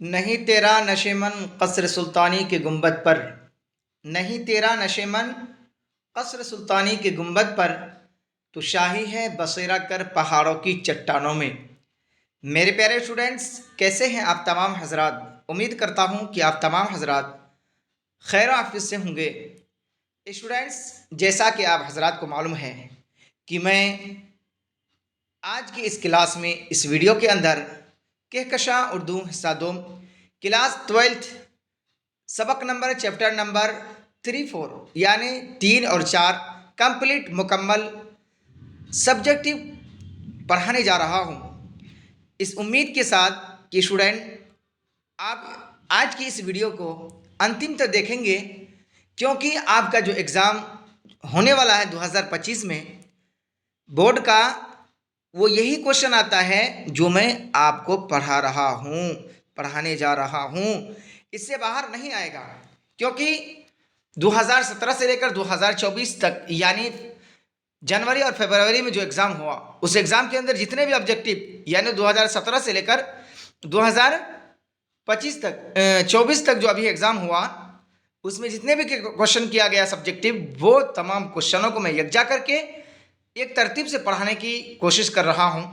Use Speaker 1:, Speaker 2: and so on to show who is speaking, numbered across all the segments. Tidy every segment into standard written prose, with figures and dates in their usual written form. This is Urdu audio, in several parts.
Speaker 1: نہیں تیرا نشیمن قصر سلطانی کے گنبد پر، نہیں تیرا نشیمن قصر سلطانی کے گنبد پر، تو شاہی ہے بسیرا کر پہاڑوں کی چٹانوں میں۔ میرے پیارے اسٹوڈینٹس، کیسے ہیں آپ تمام حضرات؟ امید کرتا ہوں کہ آپ تمام حضرات خیر و عافیت سے ہوں گے۔ اسٹوڈینٹس، جیسا کہ آپ حضرات کو معلوم ہے کہ میں آج کی اس کلاس میں اس ویڈیو کے اندر کہکشاں اردو حصہ دوم کلاس 12 سبق نمبر چیپٹر نمبر 3-4 یعنی 3 اور 4 کمپلیٹ مکمل سبجیکٹو پڑھانے جا رہا ہوں، اس امید کے ساتھ کہ اسٹوڈنٹ آپ آج کی اس ویڈیو کو انتم تک دیکھیں گے، کیونکہ آپ کا جو ایگزام ہونے والا ہے 2025 میں بورڈ کا، وہ یہی کوشچن آتا ہے جو میں آپ کو پڑھانے جا رہا ہوں، اس سے باہر نہیں آئے گا۔ کیونکہ 2017 سے لے کر 2024 تک یعنی جنوری اور فروری میں جو ایگزام ہوا، اس ایگزام کے اندر جتنے بھی آبجیکٹو یعنی 2017 سے لے کر 2025 تک 24 تک جو ابھی ایگزام ہوا، اس میں جتنے بھی کوشچن کیا گیا سبجیکٹو، وہ تمام کوشچنوں کو میں یکجا کر کے ایک ترتیب سے پڑھانے کی کوشش کر رہا ہوں،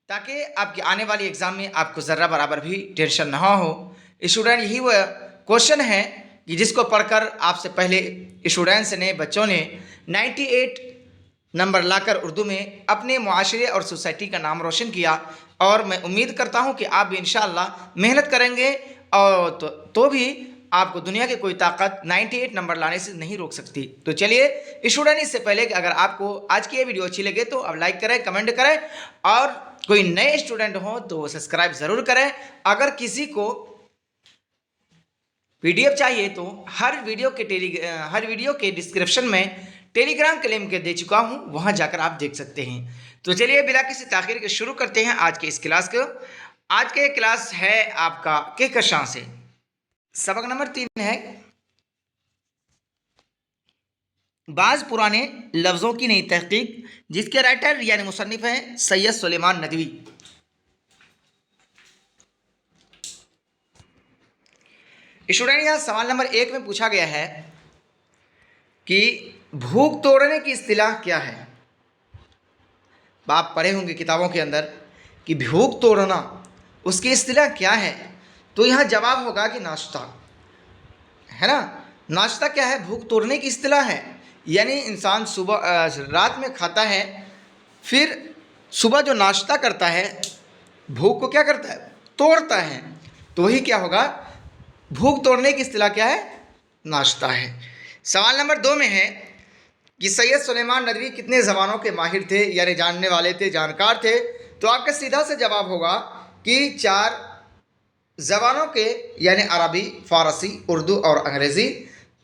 Speaker 1: تاکہ آپ کے آنے والی ایگزام میں آپ کو ذرہ برابر بھی ٹینشن نہ ہو۔ اسٹوڈنٹ، یہی وہ کوشچن ہے کہ جس کو پڑھ کر آپ سے پہلے اسٹوڈنٹس نے، بچوں نے 98 نمبر لا کر اردو میں اپنے معاشرے اور سوسائٹی کا نام روشن کیا، اور میں امید کرتا ہوں کہ آپ بھی انشاءاللہ محنت کریں گے، اور تو بھی آپ کو دنیا کی کوئی طاقت 98 نمبر لانے سے نہیں روک سکتی۔ تو چلیے اسٹوڈنٹ، اس سے پہلے کہ اگر آپ کو آج کی یہ ویڈیو اچھی لگے تو اب لائک کریں، کمنٹ کریں، اور کوئی نئے اسٹوڈنٹ ہوں تو وہ سبسکرائب ضرور کریں۔ اگر کسی کو پی ڈی ایف چاہیے تو ہر ویڈیو کے ڈسکرپشن میں ٹیلی گرام کے لنک دے چکا ہوں، وہاں جا کر آپ دیکھ سکتے ہیں۔ تو چلیے بلا کسی تاخیر کے شروع کرتے ہیں آج کے اس کلاس کو۔ آج کے کلاس ہے آپ کا کہکشاں سے، سبق نمبر 3 ہے بعض پرانے لفظوں کی نئی تحقیق، جس کے رائٹر یعنی مصنف ہیں سید سلیمان ندوی۔ اسٹوڈنٹ، یہاں سوال نمبر 1 میں پوچھا گیا ہے کہ بھوک توڑنے کی اصطلاح کیا ہے؟ آپ پڑھے ہوں گے کتابوں کے اندر کہ بھوک توڑنا اس کی اصطلاح کیا ہے، تو یہاں جواب ہوگا کہ ناشتہ ہے نا۔ ناشتہ کیا ہے؟ بھوک توڑنے کی اصطلاح ہے، یعنی انسان رات میں کھاتا ہے، پھر صبح جو ناشتہ کرتا ہے بھوک کو کیا کرتا ہے؟ توڑتا ہے، تو وہی کیا ہوگا؟ بھوک توڑنے کی اصطلاح کیا ہے؟ ناشتہ ہے۔ سوال نمبر 2 میں ہے کہ سید سلیمان ندوی کتنے زبانوں کے ماہر تھے، یعنی جاننے والے تھے، جانکار تھے؟ تو آپ کا سیدھا سے جواب ہوگا کہ 4 زبانوں کے یعنی عربی، فارسی، اردو اور انگریزی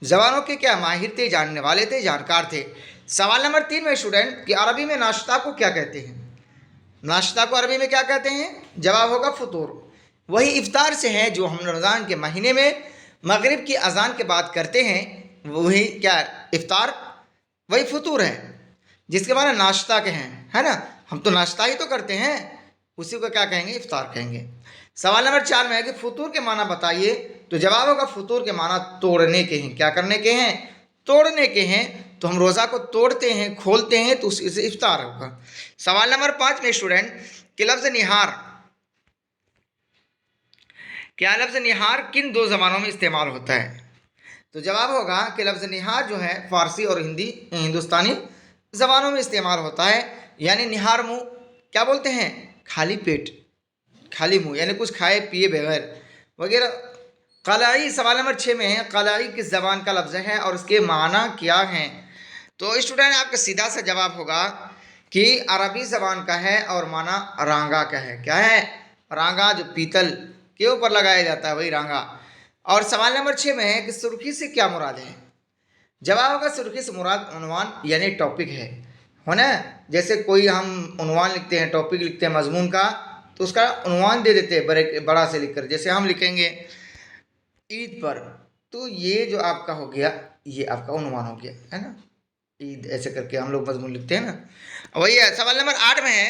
Speaker 1: زبانوں کے کیا ماہر تھے، جاننے والے تھے، جانکار تھے۔ سوال نمبر 3 میں اسٹوڈنٹ کہ عربی میں ناشتہ کو کیا کہتے ہیں؟ ناشتہ کو عربی میں کیا کہتے ہیں؟ جواب ہوگا فطور۔ وہی افطار سے ہے جو ہم رمضان کے مہینے میں مغرب کی اذان کے بعد کرتے ہیں، وہی کیا افطار، وہی فطور ہے، جس کے معنی ناشتہ کے ہیں، ہے نا۔ ہم تو ناشتہ ہی تو کرتے ہیں، اسی کو کیا کہیں گے؟ افطار کہیں گے۔ سوال نمبر 4 میں ہے کہ فطور کے معنی بتائیے، تو جواب ہوگا فطور کے معنی توڑنے کے ہیں۔ کیا کرنے کے ہیں؟ توڑنے کے ہیں۔ تو ہم روزہ کو توڑتے ہیں، کھولتے ہیں، تو اسی سے افطار ہوگا۔ سوال نمبر 5 میں اسٹوڈنٹ کہ لفظ نہار، کیا لفظ نہار کن 2 زبانوں میں استعمال ہوتا ہے؟ تو جواب ہوگا کہ لفظ نہار جو ہے فارسی اور ہندوستانی زبانوں میں استعمال ہوتا ہے، یعنی نہار منہ کیا بولتے ہیں؟ خالی پیٹ، خالی منہ، یعنی کچھ کھائے پیے بغیر وغیرہ۔ قلعی سوال نمبر 6 میں ہے قلعی کس زبان کا لفظ ہے اور اس کے معنی کیا ہیں؟ تو اسٹوڈنٹ آپ کا سیدھا سا جواب ہوگا کہ عربی زبان کا ہے اور معنی رانگا کا ہے۔ کیا ہے؟ رانگا، جو پیتل کے اوپر لگایا جاتا ہے، وہی رانگا۔ اور سوال نمبر 6 میں ہے کہ سرخی سے کیا مراد ہے؟ جواب ہوگا سرخی سے مراد عنوان یعنی ٹاپک ہے نا۔ جیسے کوئی ہم عنوان لکھتے ہیں، ٹاپک لکھتے ہیں مضمون کا، تو اس کا عنوان دے دیتے ہیں بڑا سے لکھ کر، جیسے ہم لکھیں گے عید پر، تو یہ جو آپ کا ہو گیا، یہ آپ کا عنوان ہو گیا، ہے نا۔ عید ایسے کر کے ہم لوگ مضمون لکھتے ہیں نا، وہی ہے۔ سوال نمبر 8 میں ہے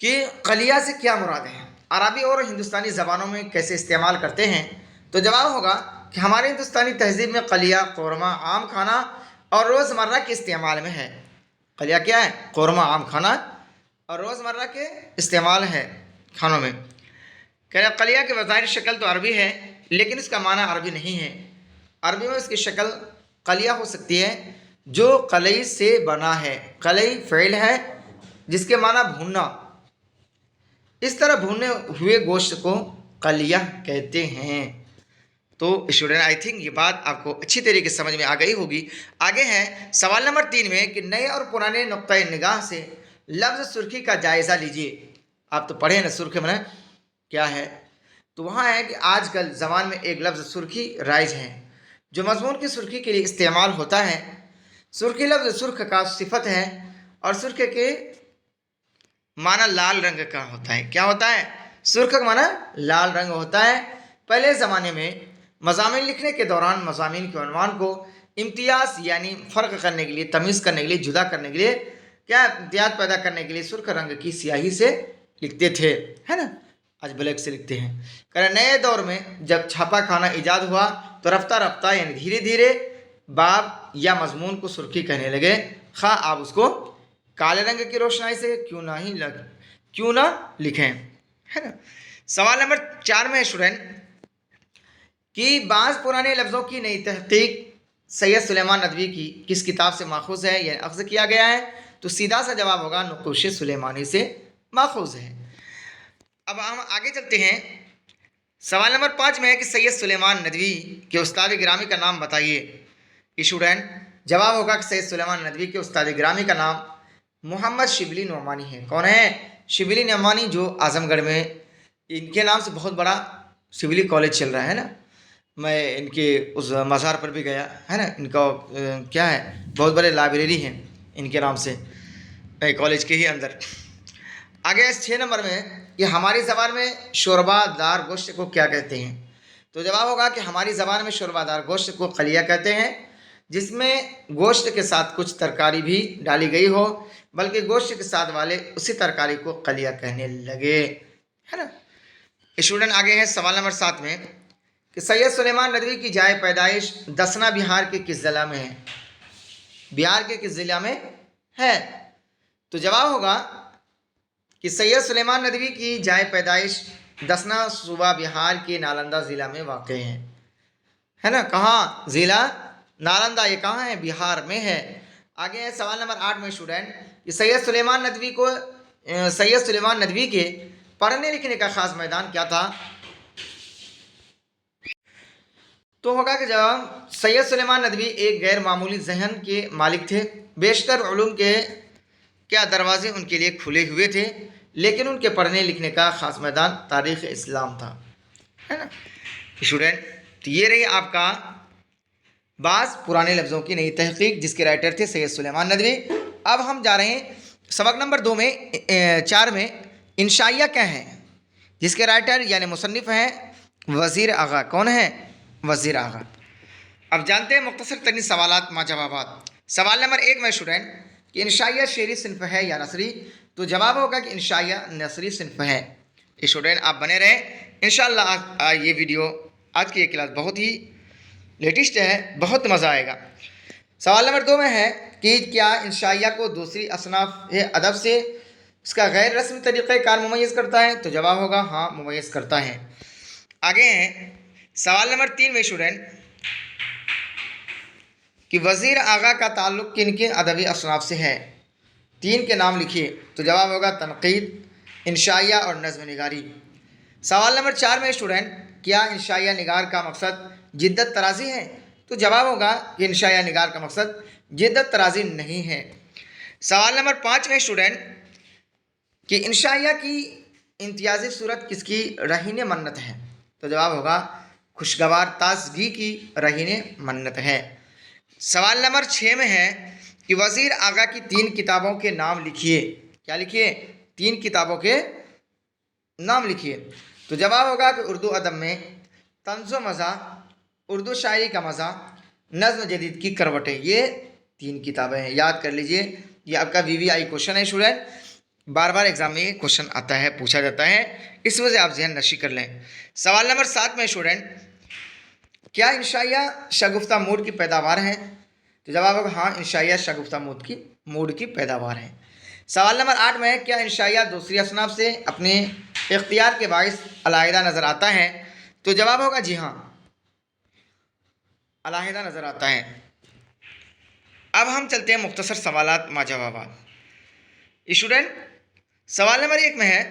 Speaker 1: کہ قلیہ سے کیا مراد ہے، عربی اور ہندوستانی زبانوں میں کیسے استعمال کرتے ہیں؟ تو جواب ہوگا کہ ہمارے ہندوستانی تہذیب میں قلیہ قورمہ عام کھانا اور روزمرہ کے استعمال میں ہے۔ قلیہ کیا ہے؟ قورمہ عام کھانا اور روزمرہ کے استعمال ہے کھانوں میں۔ کہہ رہے قلیہ کی بظاہر شکل تو عربی ہے لیکن اس کا معنی عربی نہیں ہے۔ عربی میں اس کی شکل قلیہ ہو سکتی ہے جو قلئی سے بنا ہے۔ قلئی فعل ہے جس کے معنی بھوننا، اس طرح بھونے ہوئے گوشت کو قلیہ کہتے ہیں۔ تو اسٹوڈنٹ آئی تھنک یہ بات آپ کو اچھی طریقے سے سمجھ میں آ گئی ہوگی۔ آگے ہے سوال نمبر 3 میں کہ نئے اور پرانے نقطۂ نگاہ سے لفظ سرخی کا جائزہ لیجیے۔ آپ تو پڑھیں نا سرخی میں کیا ہے، تو وہاں ہے کہ آج کل زبان میں ایک لفظ سرخی رائج ہے جو مضمون کی سرخی کے لیے استعمال ہوتا ہے۔ سرخی لفظ سرخ کا صفت ہے اور سرخ کے معنی لال رنگ کا ہوتا ہے۔ کیا ہوتا ہے؟ سرخ کا معنی لال رنگ ہوتا ہے۔ پہلے زمانے میں مضامین لکھنے کے دوران مضامین کے عنوان کو امتیاز یعنی فرق کرنے کے لیے، تمیز کرنے کے لیے، جدا کرنے کے لیے، کیا امتیاز پیدا کرنے کے لیے سرخ رنگ کی سیاہی سے لکھتے تھے، ہے نا؟ آج بلیک سے لکھتے ہیں۔ نئے دور میں جب چھاپا کھانا ایجاد ہوا تو رفتہ رفتہ یعنی دھیرے دھیرے باب یا مضمون کو سرخی کہنے لگے، خواہ آپ اس کو کالے رنگ کی روشنائی سے کیوں نہ لکھیں، ہے نا؟ سوال نمبر 4 میں اسٹوڈنٹ کہ بعض پرانے لفظوں کی نئی تحقیق سید سلیمان ندوی کی کس کتاب سے ماخوذ ہے یا اخذ کیا گیا ہے؟ تو سیدھا سا جواب ہوگا نقوش سلیمانی سے ماخوذ ہے۔ اب ہم آگے چلتے ہیں۔ سوال نمبر 5 میں ہے کہ سید سلیمان ندوی کے استاد گرامی کا نام بتائیے۔ اسٹوڈنٹ جواب ہوگا کہ سید سلیمان ندوی کے استاد گرامی کا نام محمد شبلی نعمانی ہے۔ کون ہے؟ شبلی نعمانی، جو اعظم گڑھ میں ان کے نام سے بہت بڑا شبلی کالج چل رہا ہے نا۔ میں ان کے اس مزار پر بھی گیا ہے نا۔ ان کا کیا ہے، بہت بڑے لائبریری ہیں ان کے نام سے کالج کے ہی اندر۔ آگے 6 نمبر میں کہ ہماری زبان میں شوربہ دار گوشت کو کیا کہتے ہیں؟ تو جواب ہوگا کہ ہماری زبان میں شوربہ دار گوشت کو قلیہ کہتے ہیں، جس میں گوشت کے ساتھ کچھ ترکاری بھی ڈالی گئی ہو، بلکہ گوشت کے ساتھ والے اسی ترکاری کو قلیہ کہنے لگے، ہے نا؟ اسٹوڈنٹ آگے ہے سوال نمبر 7 میں کہ سید سلیمان ندوی کی جائے پیدائش دسنا بہار کے کس ضلع میں ہے؟ بہار کے کس ضلع میں ہے؟ تو جواب ہوگا کہ سید سلیمان ندوی کی جائے پیدائش دسنا صوبہ بہار کے نالندہ ضلع میں واقع ہے نا؟ کہاں؟ ضلع نالندہ، یہ کہاں ہے؟ بہار میں ہے۔ آگے ہے سوال نمبر 8 میں اسٹوڈنٹ کہ سید سلیمان ندوی کے پڑھنے لکھنے کا خاص میدان کیا تھا؟ تو ہوگا کہ جب سید سلیمان ندوی ایک غیر معمولی ذہن کے مالک تھے، بیشتر علوم کے کیا دروازے ان کے لیے کھلے ہوئے تھے، لیکن ان کے پڑھنے لکھنے کا خاص میدان تاریخ اسلام تھا، ہے نا اسٹوڈنٹ؟ تو یہ رہی آپ کا بعض پرانے لفظوں کی نئی تحقیق، جس کے رائٹر تھے سید سلیمان ندوی۔ اب ہم جا رہے ہیں سبق نمبر 4 میں انشائیہ کیا ہے، جس کے رائٹر یعنی مصنف ہیں وزیر آغا۔ کون ہے؟ وزیر آغا۔ اب جانتے ہیں مختصر ترین سوالات ما جوابات۔ سوال نمبر 1 میں اسٹوڈنٹ کہ انشائیہ شعری صنف ہے یا نثری؟ تو جواب ہوگا کہ انشائیہ نثری صنف ہے۔ اسٹوڈنٹ آپ بنے رہیں، انشاءاللہ یہ ویڈیو، آج کی یہ کلاس بہت ہی لیٹسٹ ہے، بہت مزہ آئے گا۔ سوال نمبر 2 میں ہے کہ کیا انشائیہ کو دوسری اصناف ادب سے اس کا غیر رسمی طریقہ کار ممیز کرتا ہے؟ تو جواب ہوگا ہاں، ممیز کرتا ہے۔ آگے ہیں سوال نمبر 3 میں اسٹوڈنٹ کہ وزیر آغا کا تعلق کن کن ادبی اصناف سے ہے؟ 3 کے نام لکھیے۔ تو جواب ہوگا تنقید، انشائیہ اور نظم نگاری۔ سوال نمبر 4 میں اسٹوڈنٹ کیا انشائیہ نگار کا مقصد جدت طرازی ہے؟ تو جواب ہوگا کہ انشائیہ نگار کا مقصد جدت طرازی نہیں ہے۔ سوال نمبر 5 میں اسٹوڈنٹ کہ انشائیہ کی امتیازی صورت کس کی رہین منت ہے؟ تو جواب ہوگا خوشگوار تازگی کی رہین منت ہے۔ سوال نمبر 6 میں ہے کہ وزیر آغا کی 3 کتابوں کے نام لکھیے۔ کیا لکھیے؟ 3 کتابوں کے نام لکھیے۔ تو جواب ہوگا کہ اردو ادب میں طنز و مزاح، اردو شاعری کا مزہ، نظم جدید کی کروٹیں، یہ 3 کتابیں ہیں، یاد کر لیجئے۔ یہ آپ کا VVI کوشچن ہے اسٹوڈنٹ، بار بار ایگزام میں یہ کوشچن آتا ہے، پوچھا جاتا ہے، اس وجہ سے آپ ذہن نشی کر لیں۔ سوال نمبر 7 میں اسٹوڈنٹ، کیا انشائیہ شگفتہ موڈ کی پیداوار ہیں؟ تو جواب ہوگا ہاں، انشائیہ شگفتہ موڈ کی پیداوار ہیں۔ سوال نمبر 8 میں، کیا انشائیہ دوسری اصناف سے اپنے اختیار کے باعث علیحدہ نظر آتا ہے؟ تو جواب ہوگا جی ہاں، علیحدہ نظر آتا ہے۔ اب ہم چلتے ہیں مختصر سوالات ما جوابات۔ اسٹوڈنٹ، سوال نمبر 1 میں ہے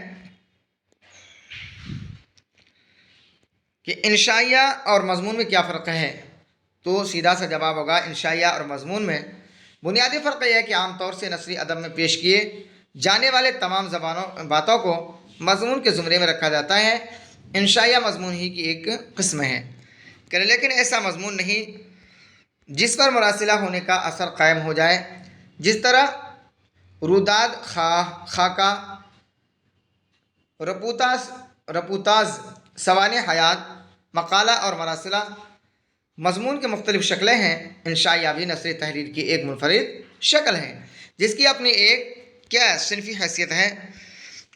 Speaker 1: کہ انشائیہ اور مضمون میں کیا فرق ہے؟ تو سیدھا سا جواب ہوگا انشائیہ اور مضمون میں بنیادی فرق یہ ہے کہ عام طور سے نثری ادب میں پیش کیے جانے والے تمام باتوں کو مضمون کے زمرے میں رکھا جاتا ہے۔ انشائیہ مضمون ہی کی ایک قسم ہے، لیکن ایسا مضمون نہیں جس پر مراسلہ ہونے کا اثر قائم ہو جائے، جس طرح روداد، خاکہ، رپوتاز، سوانح حیات، مقالہ اور مراسلہ مضمون کے مختلف شکلیں ہیں۔ انشائیہ بھی نثری تحریر کی ایک منفرد شکل ہے جس کی اپنی ایک صنفی حیثیت ہے۔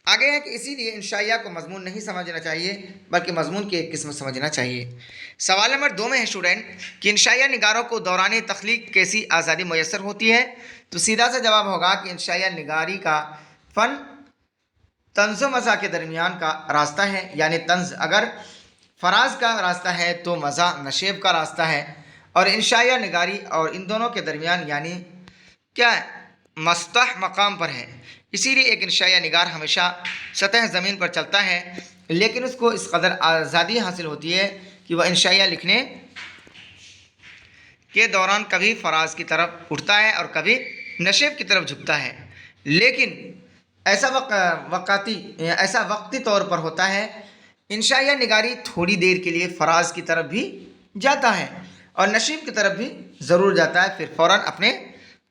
Speaker 1: آگے ہے کہ اسی لیے انشائیہ کو مضمون نہیں سمجھنا چاہیے بلکہ مضمون کی ایک قسم سمجھنا چاہیے۔ سوال نمبر 2 میں ہے اسٹوڈنٹ کہ انشائیہ نگاروں کو دوران تخلیق کیسی آزادی میسر ہوتی ہے؟ تو سیدھا سا جواب ہوگا کہ انشائیہ نگاری کا فن طنز و مزاح کے درمیان کا راستہ ہے، یعنی طنز اگر فراز کا راستہ ہے تو مزاح نشیب کا راستہ ہے، اور انشائیہ نگاری اور ان دونوں کے درمیان یعنی مسطح مقام پر ہے۔ اسی لیے ایک انشائیہ نگار ہمیشہ سطح زمین پر چلتا ہے، لیکن اس کو اس قدر آزادی حاصل ہوتی ہے کہ وہ انشائیہ لکھنے کے دوران کبھی فراز کی طرف اٹھتا ہے اور کبھی نشیب کی طرف جھکتا ہے، لیکن ایسا وقتی طور پر ہوتا ہے۔ انشائیہ نگاری تھوڑی دیر کے لیے فراز کی طرف بھی جاتا ہے اور نشیب کی طرف بھی ضرور جاتا ہے، پھر فوراً اپنے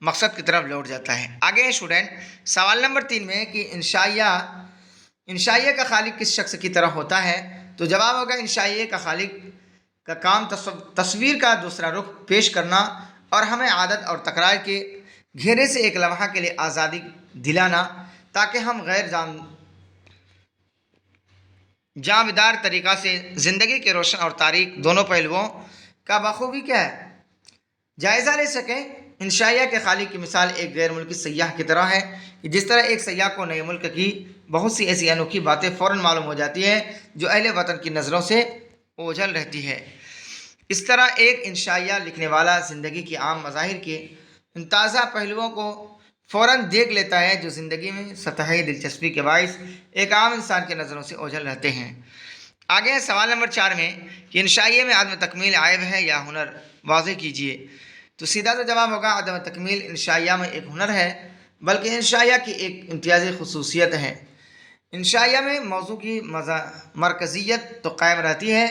Speaker 1: مقصد کی طرف لوٹ جاتا ہے۔ آگے اسٹوڈنٹ، سوال نمبر 3 میں کہ انشائیہ کا خالق کس شخص کی طرح ہوتا ہے؟ تو جواب ہوگا انشائیہ کا خالق کا کام تصویر کا دوسرا رخ پیش کرنا اور ہمیں عادت اور تکرار کے گھیرے سے ایک لمحہ کے لیے آزادی دلانا، تاکہ ہم غیر جانبدار طریقہ سے زندگی کے روشن اور تاریک دونوں پہلوؤں کا بخوبی جائزہ لے سکیں۔ انشائیہ کے خالق کی مثال ایک غیر ملکی سیاح کی طرح ہے، کہ جس طرح ایک سیاح کو نئے ملک کی بہت سی ایسی انوکھی باتیں فوراً معلوم ہو جاتی ہیں جو اہل وطن کی نظروں سے اوجھل رہتی ہے، اس طرح ایک انشائیہ لکھنے والا زندگی کی عام مظاہر کے ان تازہ پہلوؤں کو فوراً دیکھ لیتا ہے جو زندگی میں سطحی دلچسپی کے باعث ایک عام انسان کی نظروں سے اوجھل رہتے ہیں۔ آگے ہے سوال نمبر 4 میں کہ انشائیہ میں عدم تکمیل عیب ہے یا ہنر؟ واضح کیجیے۔ تو سیدھا سا جواب ہوگا عدم تکمیل انشائیہ میں ایک ہنر ہے، بلکہ انشائیہ کی ایک امتیازی خصوصیت ہے۔ انشائیہ میں موضوع کی مرکزیت تو قائم رہتی ہے،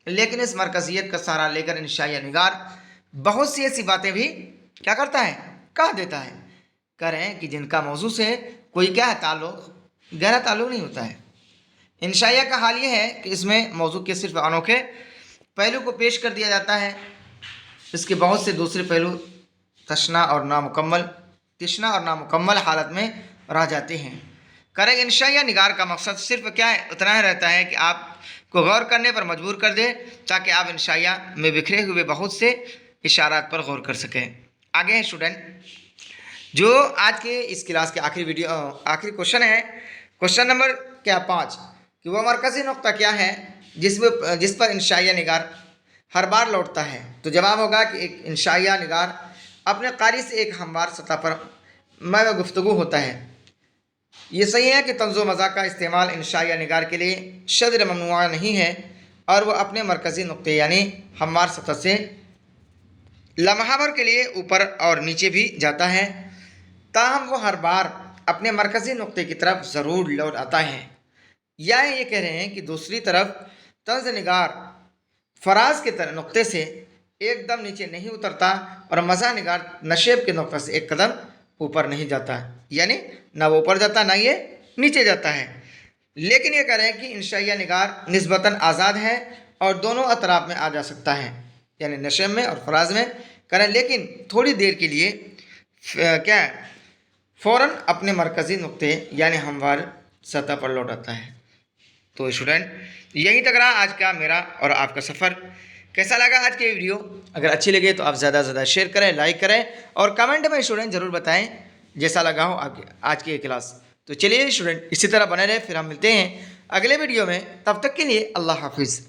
Speaker 1: لیکن اس مرکزیت کا سہارا لے کر انشائیہ نگار بہت سی ایسی باتیں بھی کیا کرتا ہے؟ کہہ دیتا ہے، کریں کہ جن کا موضوع سے کوئی گہرا تعلق نہیں ہوتا ہے۔ انشائیہ کا حال یہ ہے کہ اس میں موضوع کے صرف انوکھے پہلو کو پیش کر دیا جاتا ہے، اس کے بہت سے دوسرے پہلو تشنا اور نامکمل حالت میں رہ جاتے ہیں۔ انشائیہ نگار کا مقصد صرف اتنا ہی رہتا ہے کہ آپ کو غور کرنے پر مجبور کر دے، تاکہ آپ انشائیہ میں بکھرے ہوئے بہت سے اشارات پر غور کر سکیں۔ آگے ہیں اسٹوڈنٹ، جو آج کے اس کلاس کے آخری کوشچن ہے، کوشچن نمبر 5 کہ وہ مرکزی نقطہ کیا ہے جس پر انشائیہ نگار ہر بار لوٹتا ہے؟ تو جواب ہوگا کہ ایک انشائیہ نگار اپنے قاری سے ایک ہموار سطح پر گفتگو ہوتا ہے۔ یہ صحیح ہے کہ طنز و مزاح کا استعمال انشائیہ نگار کے لیے شدر ممنوع نہیں ہے، اور وہ اپنے مرکزی نقطے یعنی ہموار سطح سے لمحہ بھر کے لیے اوپر اور نیچے بھی جاتا ہے، تاہم وہ ہر بار اپنے مرکزی نقطے کی طرف ضرور لوٹ آتا ہے۔ یا یہ کہہ رہے ہیں کہ دوسری طرف طنز نگار فراز کے نقطے سے ایک دم نیچے نہیں اترتا اور مزاح نگار نشیب کے نقطے سے ایک قدم اوپر نہیں جاتا، یعنی نہ وہ اوپر جاتا نہ یہ نیچے جاتا ہے۔ لیکن یہ کہہ رہے ہیں کہ انشائیہ نگار نسبتاً آزاد ہے اور دونوں اطراف میں آ جا سکتا ہے، یعنی نشیب میں اور فراز میں، لیکن تھوڑی دیر کے لیے فوراً اپنے مرکزی نقطے یعنی ہموار سطح پر لوٹاتا ہے۔ تو اسٹوڈنٹ یہیں تک رہا آج کا میرا اور آپ کا سفر۔ کیسا لگا آج کی ویڈیو؟ اگر اچھی لگے تو آپ زیادہ سے زیادہ شیئر کریں، لائک کریں اور کمنٹ میں اسٹوڈنٹ ضرور بتائیں جیسا لگا ہو آپ آج کی یہ کلاس۔ تو چلیے اسٹوڈنٹ اسی طرح بنے رہے، پھر ہم ملتے ہیں اگلے ویڈیو میں، تب تک کے لیے اللہ حافظ۔